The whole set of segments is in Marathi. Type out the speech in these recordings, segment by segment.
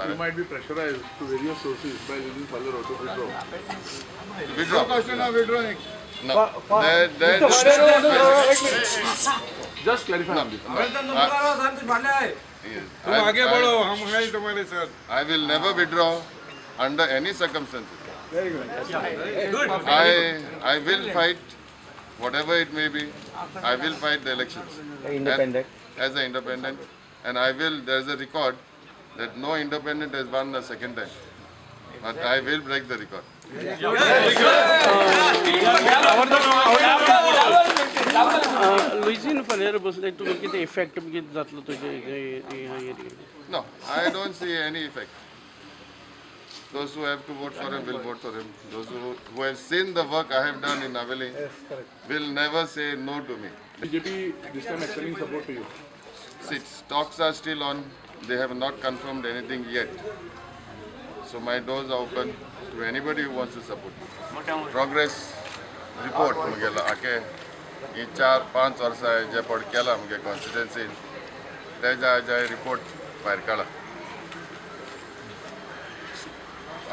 you might be pressurized to various sources by using Father Auto withdraw. Withdraw. withdrawing. No. Just clarify on this. Yes. आगे बढ़ो हम हैं तुम्हारे साथ I will never withdraw under any circumstances. very good I will fight whatever it may be. I will fight the elections. Independent. As an independent. And I will, there is a record that no independent has won a second time. But I will break the record. Luizinho फाल्यार बसले तुका कितें इफेक्ट कितें जातलो तुजे No, I don't see any effect. Those who have to vote for him will vote for him. Those who have seen the work I have done in Naveli will never say no to me. BJP this time extending support to you. See, talks are still on. They have not confirmed anything yet. So my doors are open to anybody who wants to support me. Progress report मुगेला आके ये 4-5 वर्ष आहे जे पड केला मुगे कॉन्स्टिट्युएन्सी तेजा जे रिपोर्ट भायर काडला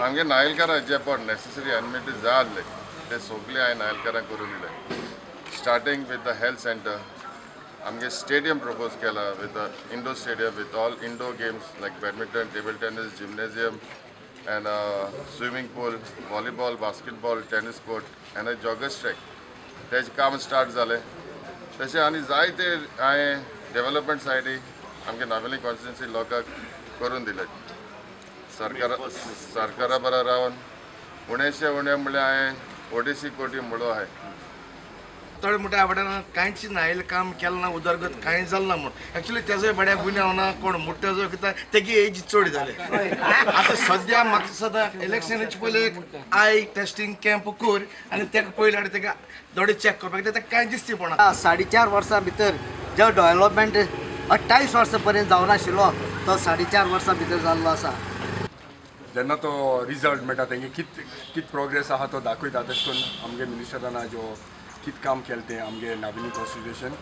आमगे नायलकारा जे पड नेसेसरी एडमिट जाल्ले ते सगळे हांवें नायलकारां करून दिले starting with the health centre आमगे स्टेडियम प्रपोज केला with the indoor stadium with all indoor games like badminton table tennis gymnasium and swimming pool, volleyball, basketball, tennis court and a joggers track. तेज काम स्टार्ट जाले तशें आनी जायते हांवें डेव्हलपमेंट सायडी आमगे नावेली कॉन्स्टिट्युएन्सी लोकांक करून दिले सरकारा बरोबर रावन उणेशे उणे म्हणल्यार हांवें 48 कोटी मुळो आहाय तळ मोठ्या आवड्यानं कांयच नायल काम केलं ना उदरगत कांय जालें ना म्हणून एक्चुअली तेजोय बड्या गुन्यांव ना कोण मोठ्या जो कितें तेगे एज चड जाले आतां सद्या म्हाका सद्या इलेक्शनाचे पयलीं एक आय टेस्टिंग कॅम्प कर आनी तेका पयलीं आनी तेका दोडे चॅक करपाक तेका कांय दिसती पडना 4.5 वर्सां भितर जो डेव्हलपमेंट 28 वर्सां पर्यंत जावनाशिल्लो तो 4.5 वर्सां भितर जाल्लो आसा जेन्ना तो रिजल्ट मेळटा तेंगे कित प्रोग्रेस आहा तो दाखयता तशें करून आमगे मिनिस्टरान जो कित काम केलें तें आमगे नावेली कॉन्स्टिट्युएशन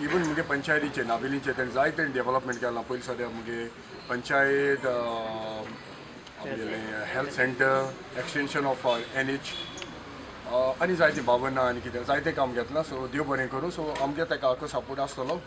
इवन मुगे पंचायतीचे नावेलीचे तेणें जायते डेव्हलपमेंट केलां पयलीं सद्या मुगे पंचायत आमगेलें health centre extension of NH आनी जायतीं भावना आनी कितें जायतें काम घेतलां सो देव बरें करूं सो आमगे तेका सपोर्ट आसतलो